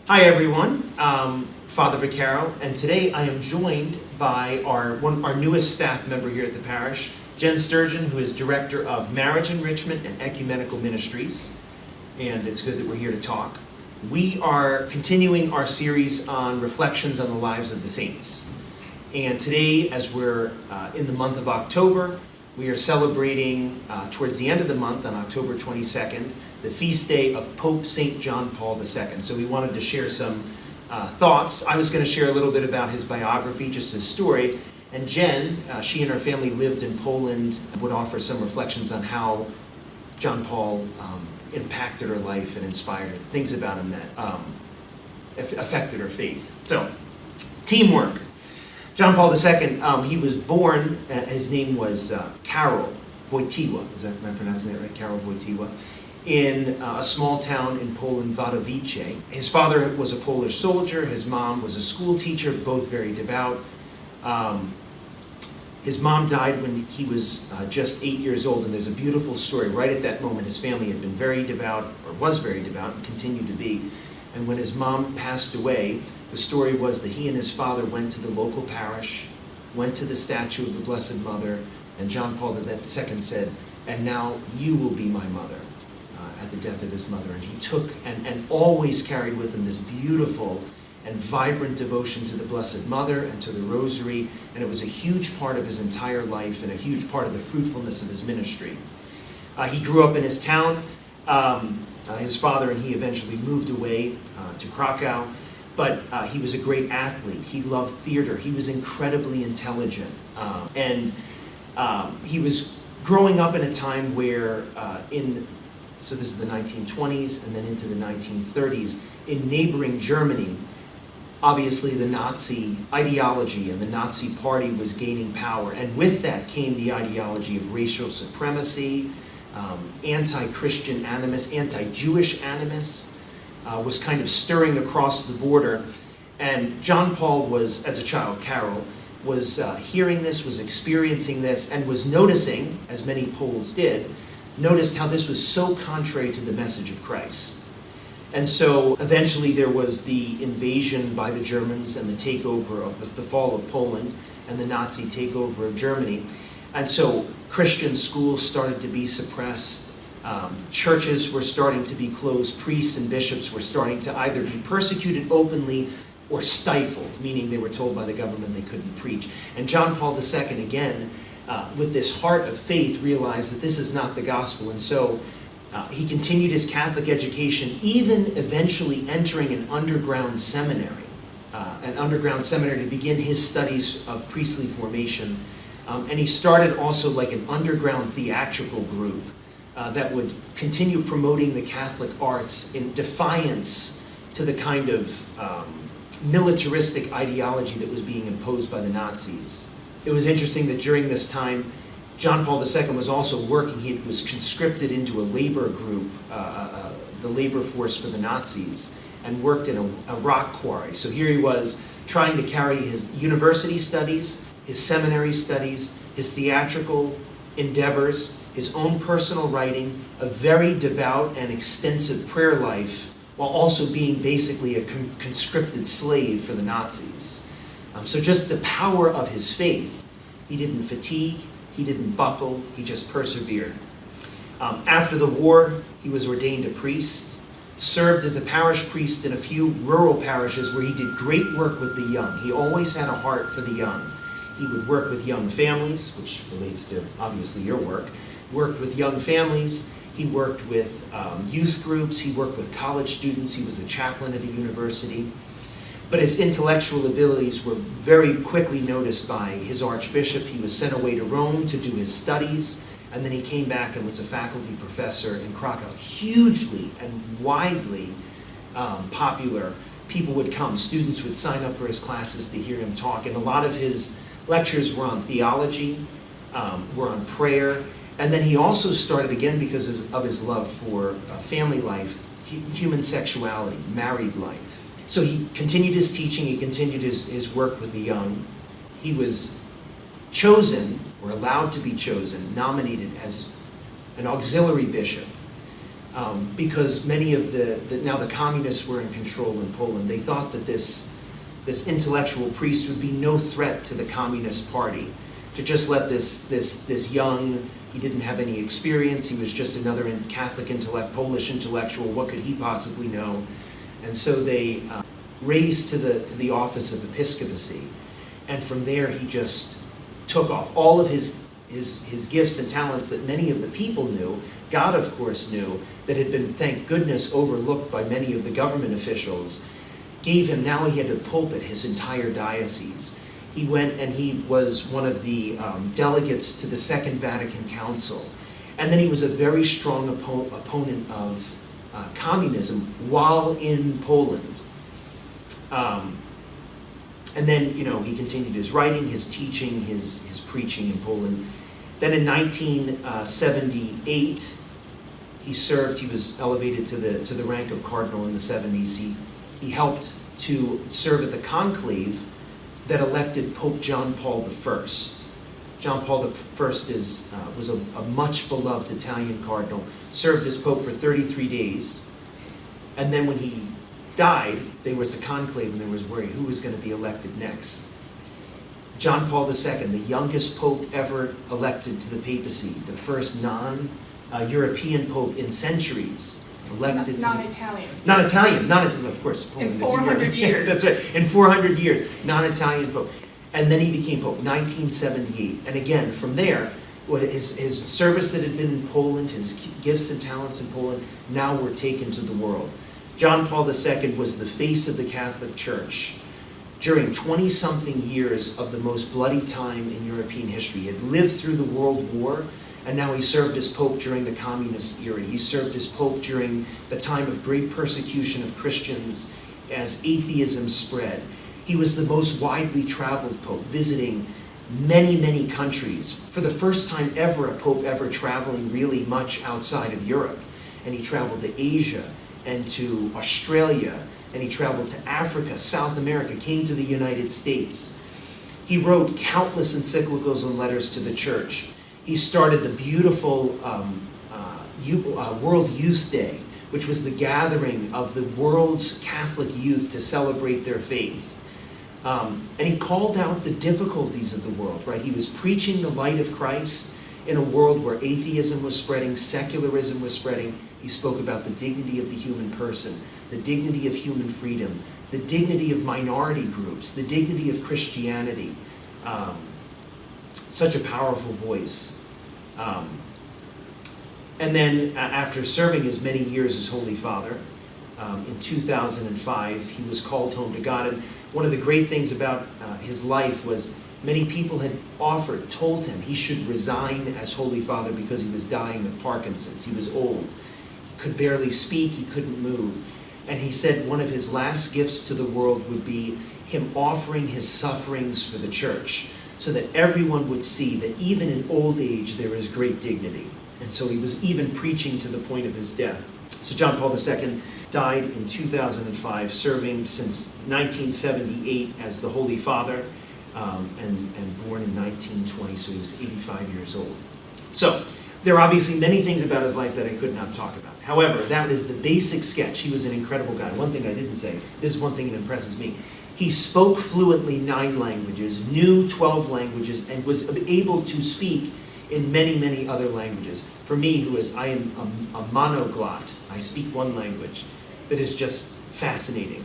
Hi everyone, Father Vaccaro, and today I am joined by our newest staff member here at the parish, Jen Sturgeon, who is Director of Marriage Enrichment and Ecumenical Ministries, and it's good that we're here to talk. We are continuing our series on reflections on the lives of the saints, and today, as we're in the month of October, we are celebrating towards the end of the month on October 22nd, the feast day of Pope St. John Paul II. So we wanted to share some thoughts. I was going to share a little bit about his biography, just his story. And Jen, she and her family lived in Poland, would offer some reflections on how John Paul impacted her life and inspired her, things about him that affected her faith. So, teamwork. John Paul II, he was born, his name was Karol Wojtyła, am I pronouncing that right? Karol Wojtyła, in a small town in Poland, Wadowice. His father was a Polish soldier, his mom was a school teacher, both very devout. His mom died when he was just 8 years old, and there's a beautiful story. Right at that moment, his family had been very devout, or was very devout, and continued to be. And when his mom passed away, the story was that he and his father went to the local parish, went to the statue of the Blessed Mother, and John Paul II said, "And now you will be my mother," at the death of his mother. And he took and always carried with him this beautiful and vibrant devotion to the Blessed Mother and to the Rosary, and it was a huge part of his entire life and a huge part of the fruitfulness of his ministry. He grew up in his town. His father and he eventually moved away to Krakow, but he was a great athlete. He loved theater. He was incredibly intelligent. And he was growing up in a time where so this is the 1920s and then into the 1930s, in neighboring Germany, obviously the Nazi ideology and the Nazi party was gaining power. And with that came the ideology of racial supremacy, anti-Christian animus, anti-Jewish animus, was kind of stirring across the border. And John Paul was, as a child, Karol, was hearing this, was experiencing this, and was noticing, as many Poles did, noticed how this was so contrary to the message of Christ. And so eventually there was the invasion by the Germans and the takeover of the fall of Poland and the Nazi takeover of Germany. And so Christian schools started to be suppressed. Churches were starting to be closed. Priests and bishops were starting to either be persecuted openly or stifled, meaning they were told by the government they couldn't preach. And John Paul II, again, with this heart of faith, realized that this is not the gospel. And so he continued his Catholic education, even eventually entering an underground seminary to begin his studies of priestly formation. And he started also like an underground theatrical group that would continue promoting the Catholic arts in defiance to the kind of militaristic ideology that was being imposed by the Nazis. It was interesting that during this time, John Paul II was also working. He was conscripted into a labor group, the labor force for the Nazis, and worked in a rock quarry. So here he was trying to carry his university studies, his seminary studies, his theatrical endeavors, his own personal writing, a very devout and extensive prayer life, while also being basically a conscripted slave for the Nazis. So just the power of his faith. He didn't fatigue, he didn't buckle, he just persevered. After the war, he was ordained a priest, served as a parish priest in a few rural parishes where he did great work with the young. He always had a heart for the young. He would work with young families, which relates to, obviously, your work. Worked with young families. He worked with youth groups. He worked with college students. He was a chaplain at a university. But his intellectual abilities were very quickly noticed by his archbishop. He was sent away to Rome to do his studies, and then he came back and was a faculty professor in Krakow. Hugely and widely popular. People would come. Students would sign up for his classes to hear him talk, and a lot of his lectures were on theology, were on prayer, and then he also started, again because of his love for family life, human sexuality, married life. So he continued his teaching, he continued his work with the young. He was chosen, or allowed to be chosen, nominated as an auxiliary bishop because many of now the communists were in control in Poland. They thought that this intellectual priest would be no threat to the Communist Party. To just let this young, he didn't have any experience, he was just another Catholic Polish intellectual, what could he possibly know? And so they raised to the office of episcopacy. And from there he just took off. All of his gifts and talents that many of the people knew, God of course knew, that had been, thank goodness, overlooked by many of the government officials, gave him, now he had to pulpit his entire diocese. He went and he was one of the delegates to the Second Vatican Council. And then he was a very strong opponent of communism while in Poland. And then, he continued his writing, his teaching, his preaching in Poland. Then in 1978, he served, he was elevated to the rank of cardinal in the 70s. He helped to serve at the conclave that elected Pope John Paul I. John Paul I was a much beloved Italian cardinal, served as Pope for 33 days, and then when he died, there was a conclave and there was worry who was going to be elected next. John Paul II, the youngest pope ever elected to the papacy, the first non-European pope in centuries, elected non-Italian. Non-Italian, of course. Poland in 400 years. That's right, in 400 years, non-Italian pope. And then he became pope, 1978. And again, from there, his service that had been in Poland, his gifts and talents in Poland, now were taken to the world. John Paul II was the face of the Catholic Church during 20-something years of the most bloody time in European history. He had lived through the World War, and now he served as Pope during the Communist era. He served as Pope during the time of great persecution of Christians as atheism spread. He was the most widely traveled Pope, visiting many, many countries. For the first time ever, a Pope ever traveling really much outside of Europe. And he traveled to Asia and to Australia, and he traveled to Africa, South America, came to the United States. He wrote countless encyclicals and letters to the church. He started the beautiful World Youth Day, which was the gathering of the world's Catholic youth to celebrate their faith. And he called out the difficulties of the world, right? He was preaching the light of Christ in a world where atheism was spreading, secularism was spreading. He spoke about the dignity of the human person, the dignity of human freedom, the dignity of minority groups, the dignity of Christianity. Such a powerful voice. And then after serving as many years as Holy Father, in 2005, he was called home to God. And one of the great things about his life was many people had told him he should resign as Holy Father because he was dying of Parkinson's. He was old. He could barely speak. He couldn't move. And he said one of his last gifts to the world would be him offering his sufferings for the church so that everyone would see that even in old age there is great dignity. And so he was even preaching to the point of his death. So John Paul II died in 2005, serving since 1978 as the Holy Father, and born in 1920, so he was 85 years old. So there are obviously many things about his life that I could not talk about. However, that is the basic sketch. He was an incredible guy. One thing I didn't say, this is one thing that impresses me. He spoke fluently 9 languages, knew 12 languages, and was able to speak in many, many other languages. For me, I am a monoglot. I speak one language. That is just fascinating.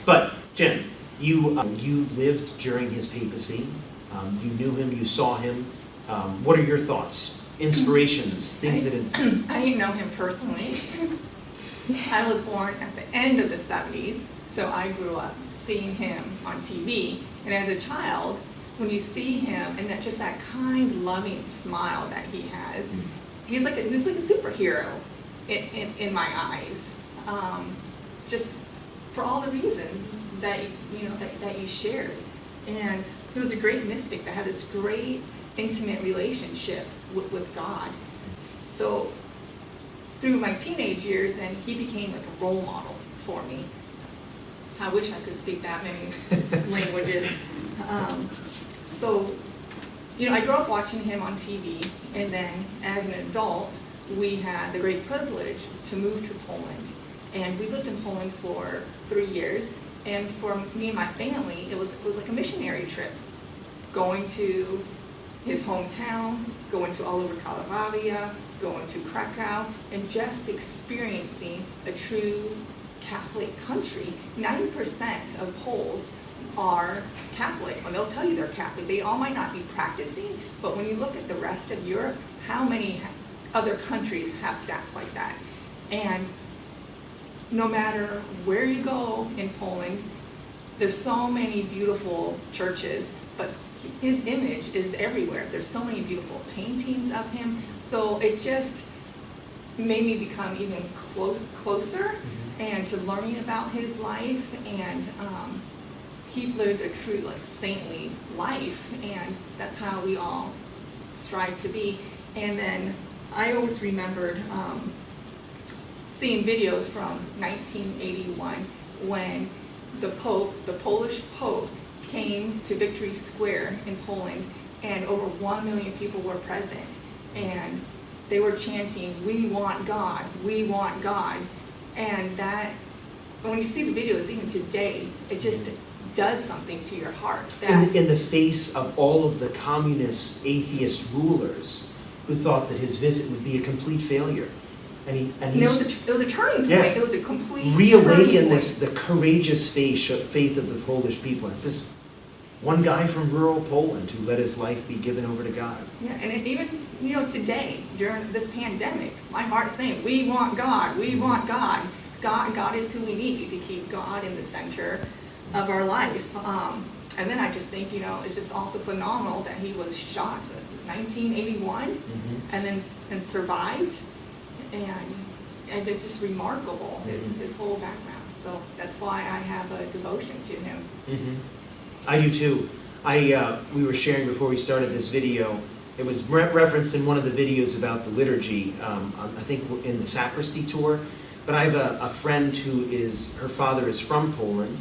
But Jen, you lived during his papacy. You knew him. You saw him. What are your thoughts? Inspirations, things that... I didn't know him personally. I was born at the end of the 70s, so I grew up seeing him on TV. And as a child, when you see him and that kind, loving smile that he has, he was like a superhero in my eyes. Just for all the reasons that you shared. And he was a great mystic that had this great intimate relationship with God. So through my teenage years, then he became like a role model for me. I wish I could speak that many languages. So, I grew up watching him on TV, and then as an adult, we had the great privilege to move to Poland. And we lived in Poland for 3 years. And for me and my family, it was like a missionary trip. Going to his hometown, going to all over Kalivalia, going to Krakow, and just experiencing a true Catholic country. 90% of Poles are Catholic, and they'll tell you they're Catholic. They all might not be practicing, but when you look at the rest of Europe, how many other countries have stats like that? And no matter where you go in Poland, there's so many beautiful churches, but his image is everywhere. There's so many beautiful paintings of him, so it just made me become even closer and to learning about his life. And he lived a true saintly life, and that's how we all strive to be. And then I always remembered seeing videos from 1981 when the Polish Pope came to Victory Square in Poland, and over 1 million people were present, and they were chanting, "We want God, we want God." And that, when you see the videos even today, it just does something to your heart. In the face of all of the communist atheist rulers who thought that his visit would be a complete failure. And it was a turning point. Yeah, it was a complete reawaken the courageous faith of the Polish people. It's this one guy from rural Poland who let his life be given over to God. Yeah, and even today during this pandemic, my heart's saying, "We want God. We want God." God is who we need to keep God in the center of our life. And then I just think it's just also phenomenal that he was shot in 1981 and survived. And it's just remarkable, his whole background. So that's why I have a devotion to him. I do too. We were sharing before we started this video. It was referenced in one of the videos about the liturgy, I think in the sacristy tour. But I have a friend her father is from Poland.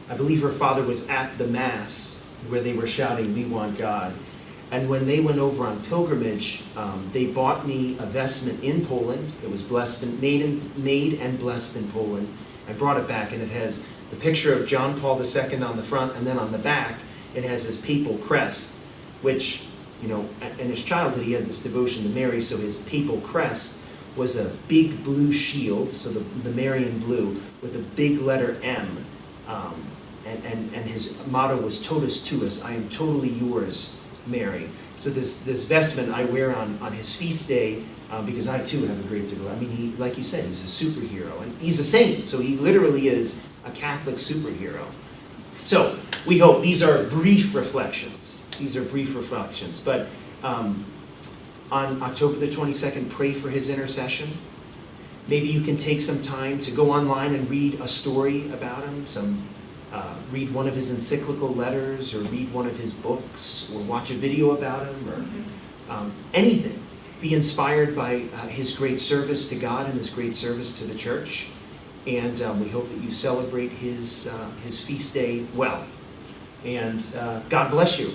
I believe her father was at the Mass where they were shouting, "We want God." And when they went over on pilgrimage, they bought me a vestment in Poland. It was made and blessed in Poland. I brought it back, and it has the picture of John Paul II on the front, and then on the back, it has his Papal Crest, which, in his childhood, he had this devotion to Mary, so his Papal Crest was a big blue shield, so the Marian blue, with a big letter M, and his motto was "Totus tuus," I am totally yours, Mary. So this vestment I wear on his feast day, because I too have a great devotion. I mean, he, like you said, he's a superhero, and he's a saint, so he literally is a Catholic superhero. So we hope these are brief reflections. But on October the 22nd, pray for his intercession. Maybe you can take some time to go online and read a story about him, read one of his encyclical letters, or read one of his books, or watch a video about him, or anything. Be inspired by his great service to God and his great service to the church. And we hope that you celebrate his feast day well. And God bless you.